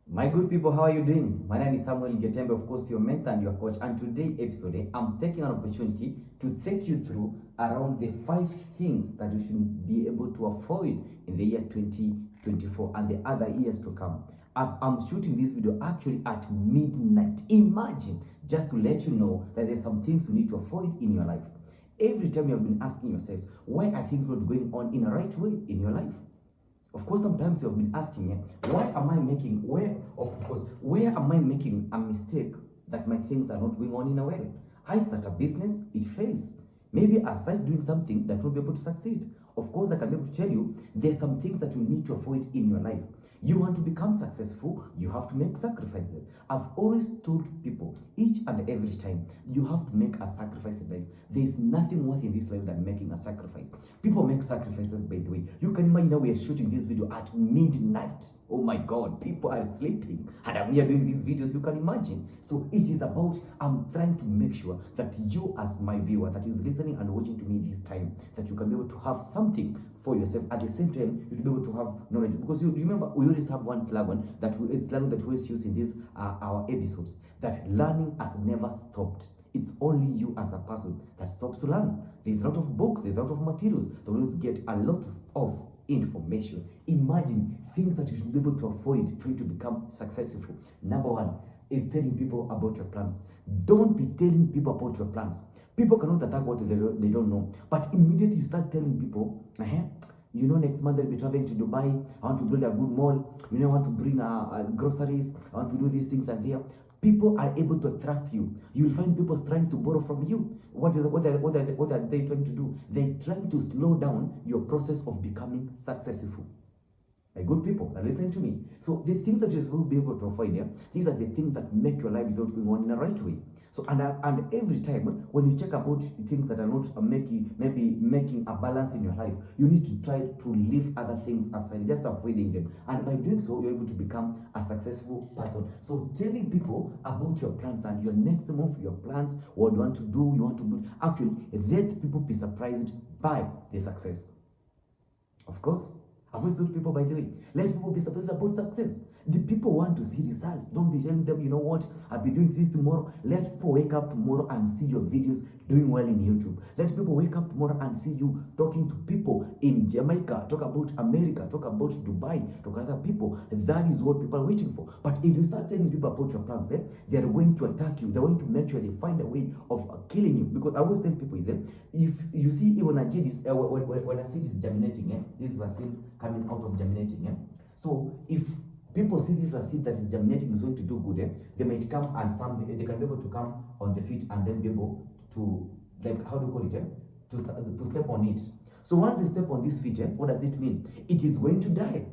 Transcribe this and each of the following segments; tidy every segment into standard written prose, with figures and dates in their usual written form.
My good people, how are you doing? My name is Samuel Getembe, of course, your mentor and your coach. And today episode, I'm taking an opportunity to take you through around the 5 things that you should be able to avoid in the year 2024 and the other years to come. I'm shooting this video actually at midnight. Imagine, just to let you know that there's some things you need to avoid in your life. Every time you have been asking yourself, why are things not going on in a right way in your life? Of course, sometimes you have been asking, why am I making, where am I making a mistake that my things are not going on in a way? I start a business, it fails. Maybe I start doing something that's not be able to succeed. Of course, I can be able to tell you there's some things that you need to avoid in your life. You want to become successful, you have to make sacrifices. I've always told people, each and every time, you have to make a sacrifice in life. There's nothing worth in this life than making a sacrifice. People make sacrifices, by the way. You can imagine how we are shooting this video at midnight. Oh my God, people are sleeping and I'm here doing these videos, you can imagine. So it is about, I'm trying to make sure that you as my viewer that is listening and watching to me this time, that you can be able to have something for yourself. At the same time, you'll be able to have knowledge. Because you remember, we always have one slogan that we always use in these our episodes, that learning has never stopped. It's only you as a person that stops to learn. There's a lot of books, there's a lot of materials that will always get a lot of information. Imagine things that you should be able to avoid for you to become successful. Number one is telling people about your plans. Don't be telling people about your plans. People cannot attack what they don't know. But immediately you start telling people, you know, next month I'll be traveling to Dubai. I want to build a good mall. You know, I want to bring groceries. I want to do these things and there. People are able to attract you. You will find people trying to borrow from you. What are they trying to do? They're trying to slow down your process of becoming successful. Good people that listen to me. So the things that you will be able to avoid here, these are the things that make your life is not going on in the right way. So and every time when you check about things that are not making a balance in your life, you need to try to leave other things aside, just avoiding them. And by doing so, you're able to become a successful person. So telling people about your plans and your next move, your plans, what you want to do, you want to do. Actually, let people be surprised by the success. Of course. I've always told people, by the way, let people be surprised about success. The people want to see results. Don't be telling them, you know what, I'll be doing this tomorrow. Let people wake up tomorrow and see your videos doing well in YouTube. Let people wake up tomorrow and see you talking to people in Jamaica, talk about America, talk about Dubai, talk other people. That is what people are waiting for. But if you start telling people about your plans, they are going to attack you. They're going to make sure they find a way of killing you. Because I always tell people, if you see when a seed is when a seed is germinating, this is a seed coming out of germinating. So if people see this as seed that is germinating is going to do good, they might come and farm. They can be able to come on the feet and then be able to, like, how do you call it? To step on it. So once they step on this feet, what does it mean? It is going to die.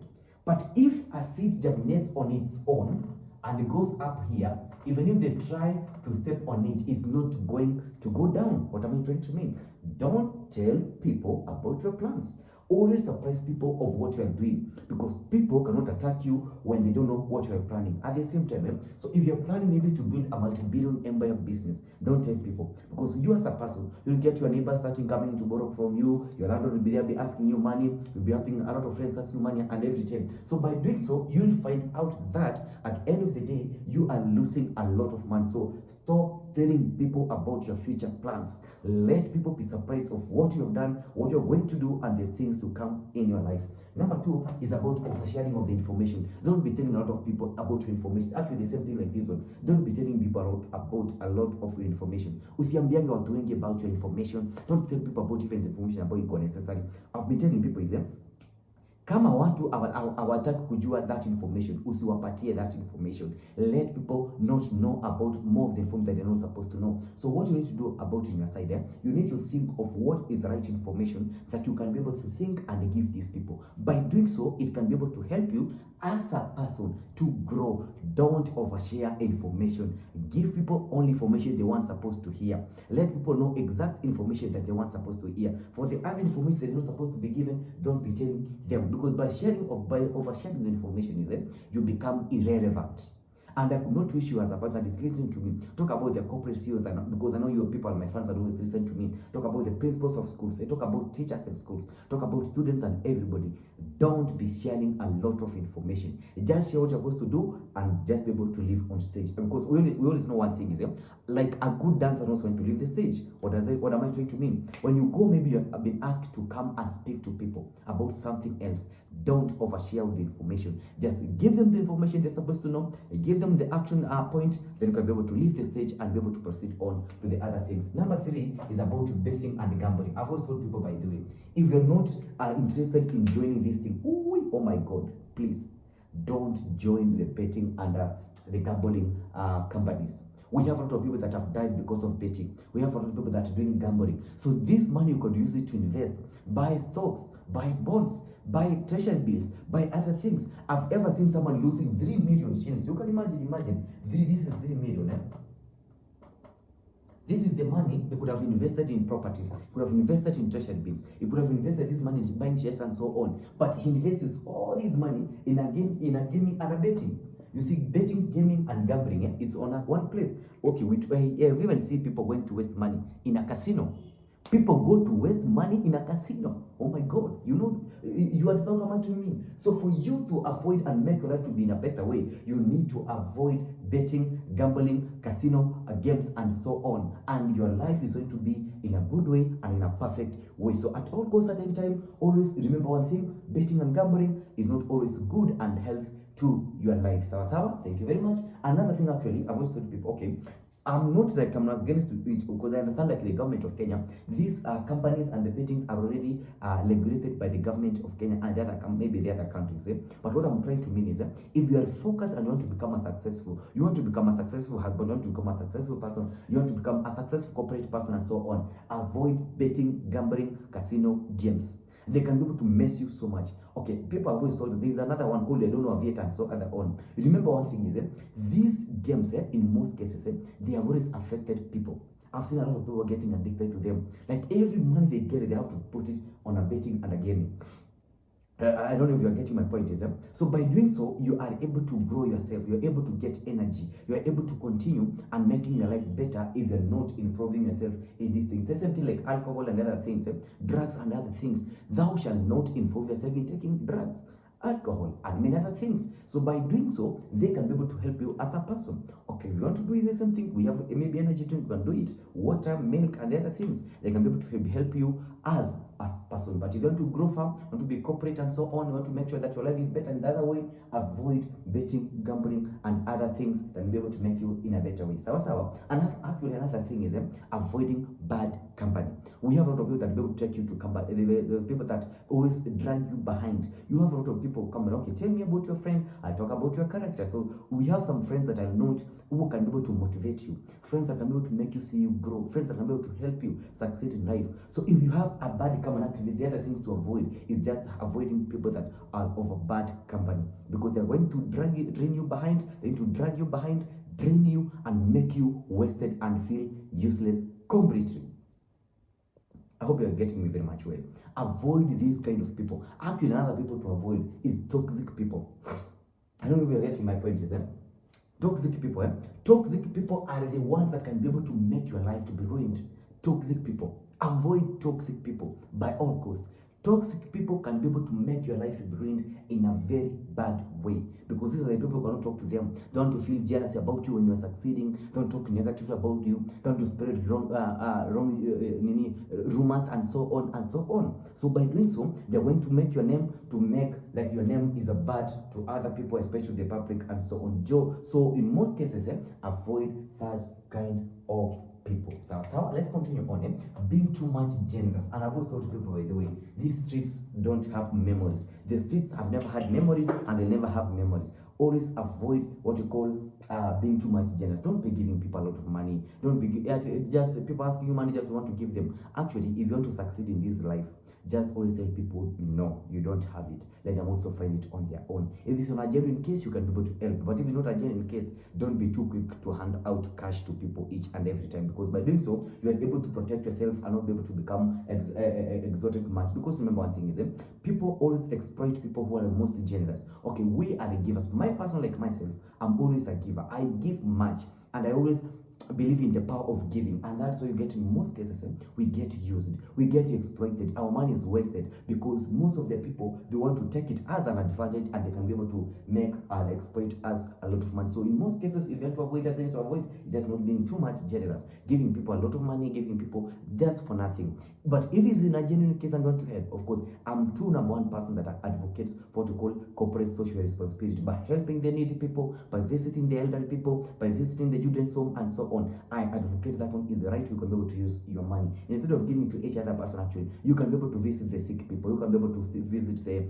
But if a seed germinates on its own and it goes up here, even if they try to step on it, it's not going to go down. What am I trying to mean? Don't tell people about your plans. Always surprise people of what you are doing, because people cannot attack you when they don't know what you are planning. At the same time, so if you're planning maybe to build a multi-billion empire business, don't tell people, because you as a person, you'll get your neighbors starting coming to borrow from you, your landlord will be there, be asking you money, you'll be having a lot of friends asking you money and everything. So by doing so, you'll find out that at the end of the day, you are losing a lot of money. So stop telling people about your future plans. Let people be surprised of what you have done, what you're going to do, and the things to come in your life. Number two is about oversharing of the information. Don't be telling a lot of people about your information. Actually, the same thing like this one. Don't be telling people about a lot of your information. Usiambianga watu wengi about your information. Don't tell people about even the information about you necessary. I've been telling people is kama watu hawataki kujua that information, usiwapatie that information. Let people not know about more of the information that they're not supposed to know. So what you need to do about in your side, you need to think of what is the right information that you can be able to think and give these people. By doing so, it can be able to help you as a person to grow. Don't overshare information. Give people only information they weren't supposed to hear. Let people know exact information that they weren't supposed to hear. For the other information they're not supposed to be given, don't be telling them, because by sharing or by oversharing the information, you become irrelevant. And I could not wish you as a person that is listening to me. Talk about the corporate CEOs, because I know you people are my fans that always listen to me. Talk about the principals of schools. I talk about teachers in schools. Talk about students and everybody. Don't be sharing a lot of information. Just share what you're supposed to do and just be able to live on stage. Because we always know one thing is, like a good dancer knows when to leave the stage. What am I trying to mean? When you go, maybe you have been asked to come and speak to people about something else. Don't overshare with the information. Just give them the information they're supposed to know. Give them the action point. Then you can be able to leave the stage and be able to proceed on to the other things. Number 3 is about betting and gambling. I've always told people, by the way, if you're not interested in joining this thing, oh my God, please don't join the betting and the gambling companies. We have a lot of people that have died because of betting. We have a lot of people that are doing gambling. So this money you could use it to invest, buy stocks, buy bonds, buy treasury bills, buy other things. I've ever seen someone losing 3 million shillings. You can imagine. This is 3 million. This is the money they could have invested in properties, could have invested in treasury bills, he could have invested this money in buying shares and so on. But he invests all his money in a gaming and a betting. You see, betting, gaming, and gambling is on one place. Okay, we even see people going to waste money in a casino. People go to waste money in a casino. Oh my God, you understand how much you mean? So for you to avoid and make your life to be in a better way, you need to avoid betting, gambling, casino, games, and so on. And your life is going to be in a good way and in a perfect way. So at all costs, at any time, always remember one thing: betting and gambling is not always good and health to your life. Sawa. Thank you very much. Another thing, actually, I've always told people, okay, I'm not against it, because I understand like the government of Kenya, these companies and the bettings are already regulated by the government of Kenya and maybe the other countries. But what I'm trying to mean is, if you are focused and you want to become you want to become a successful husband, you want to become a successful person, you want to become a successful corporate person and so on, avoid betting, gambling, casino, games. They can be able to mess you so much. Okay, people have always told you there's another one called I don't know Aviator and so other on. Remember one thing is, these games, in most cases, they have always affected people. I've seen a lot of people getting addicted to them. Like every money they get, they have to put it on a betting and a gaming. I don't know if you are getting my point, is it? So by doing so, you are able to grow yourself. You're able to get energy. You are able to continue and making your life better if you're not involving yourself in these things. The same thing like alcohol and other things, drugs and other things. Thou shalt not involve yourself in taking drugs, alcohol, and many other things. So by doing so, they can be able to help you as a person. Okay, if you want to do the same thing, we have maybe energy drink, you can do it. Water, milk, and other things. They can be able to help you as a person. But if you want to grow far, want to be corporate and so on, you want to make sure that your life is better in the other way, avoid betting, gambling, and other things that will be able to make you in a better way. Sawa. And actually another thing is avoiding bad company. We have a lot of people that will be able to take you to company. The people that always drag you behind. You have a lot of people coming, okay, tell me about your friend, I talk about your character. So we have some friends that are not, who can be able to motivate you, friends that can be able to make you see you grow, friends that can be able to help you succeed in life. So if you have a bad company, actually the other things to avoid is just avoiding people that are of a bad company, because they're going to drain you behind, they're going to drag you behind, drain you, and make you wasted and feel useless completely. I hope you are getting me very much well. Avoid these kind of people. Actually, another people to avoid is toxic people. I don't know if you are getting my point, is it? Toxic people, Toxic people are the ones that can be able to make your life to be ruined. Toxic people. Avoid toxic people by all costs. Toxic people can be able to make your life to be ruined in a very bad way, because these are the people who cannot talk to them. They want to feel jealous about you when you are succeeding. They don't talk negative about you. They want to spread wrong rumors and so on and so on. So by doing so, they're going to make your name like your name is a bad to other people, especially the public and so on. So in most cases, avoid such kind of people. So let's continue on. Being too much generous. And I've always told people, by the way, these streets don't have memories. The streets have never had memories, and they never have memories. Always avoid what you call being too much generous. Don't be giving people a lot of money. Don't be just people asking you money, just want to give them. Actually, if you want to succeed in this life, just always tell people, no, you don't have it. Let them also find it on their own. If it's on a genuine case, you can be able to help. But if it's not a genuine case, don't be too quick to hand out cash to people each and every time, because by doing so, you are able to protect yourself and not be able to become exotic much. Because remember one thing is, people always exploit people who are the most generous. Okay, we are the givers. My person, like myself, I'm always a giver. I give much, and I always believe in the power of giving, and that's why you get in most cases, we get used, we get exploited, our money is wasted, because most of the people, they want to take it as an advantage, and they can be able to make and exploit us a lot of money. So in most cases, if you want to avoid that, things to avoid is just not being too much generous, giving people a lot of money, giving people just for nothing. But if it's in a genuine case and want to help, of course, I'm true number one person that advocates for what we call corporate social responsibility, by helping the needy people, by visiting the elderly people, by visiting the children's home, and so on. I advocate that one is the right way you can be able to use your money. Instead of giving to each other person, actually, you can be able to visit the sick people, you can be able to visit the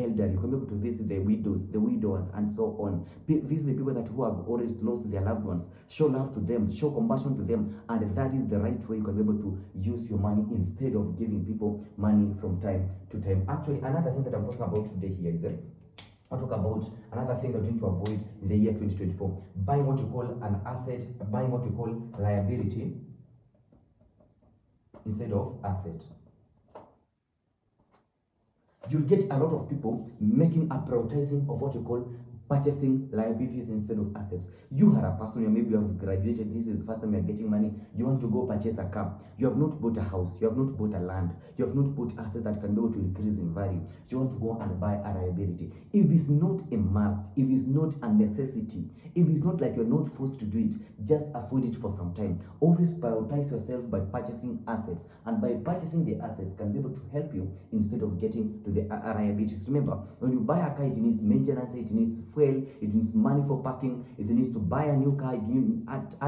elderly, you can be able to visit the widows, the widowers, and so on. Visit the people that who have already lost their loved ones. Show love to them, show compassion to them, and that is the right way you can be able to use your money instead of giving people money from time to time. Actually, another thing that I'm talking about today here is I'll talk about another thing that we need to avoid in the year 2024. Buying what you call an asset, buying what you call liability instead of asset. You'll get a lot of people making a prioritizing of what you call purchasing liabilities instead of assets. You are a person, maybe you have graduated, this is the first time you're getting money, you want to go purchase a car, you have not bought a house, you have not bought a land, you have not bought assets that can be able to increase in value, you want to go and buy a liability. If it's not a must, if it's not a necessity, if it's not like you're not forced to do it, just avoid it for some time. Always prioritize yourself by purchasing assets, and by purchasing the assets can be able to help you instead of getting to the liabilities. Remember, when you buy a car, it needs maintenance, it needs fuel, it needs money for parking, it needs to buy a new car, new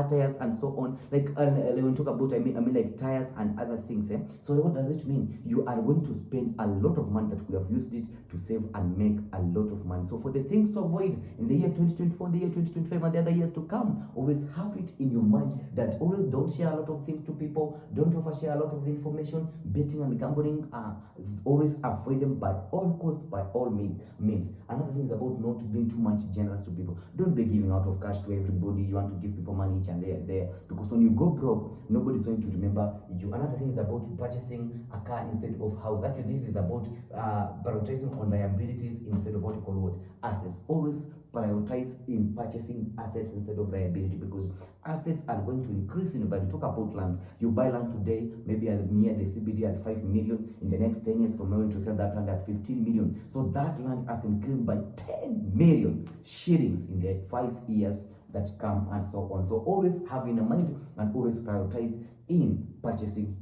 tires, and so on. Like when we talk about, I mean like tires and other things. So what does it mean? You are going to spend a lot of money that could have used it to save and make a lot of money. So for the things to avoid in the year 2024, the year 2025, and the other years to come, always have it in your mind that always don't share a lot of things to people, don't overshare a lot of the information. Betting and gambling, always avoid them by all costs, by all means. Another thing is about not being too much generous to people. Don't be giving out of cash to everybody. You want to give people money each and there, because when you go broke, nobody's going to remember you. Another thing is about purchasing a car instead of house. Actually, this is about prioritizing on liabilities instead of what you call what assets. Always prioritize in purchasing assets instead of liability, because assets are going to increase in value. Talk about land. You buy land today, maybe near the CBD at 5 million. In the next 10 years from now, to sell that land at 15 million. So that land has increased by 10 million shillings in the 5 years that come, and so on. So always have in mind and always prioritize in purchasing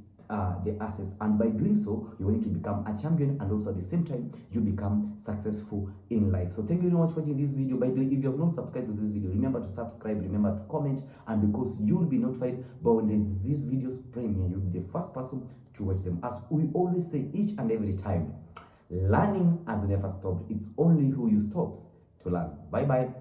the assets, and by doing so, you're going to become a champion, and also at the same time, you become successful in life. So thank you very much for watching this video. By the way, if you have not subscribed to this video, remember to subscribe, remember to comment, and because you'll be notified but when these videos premiere, you'll be the first person to watch them. As we always say each and every time, learning has never stopped. It's only who you stops to learn. Bye bye.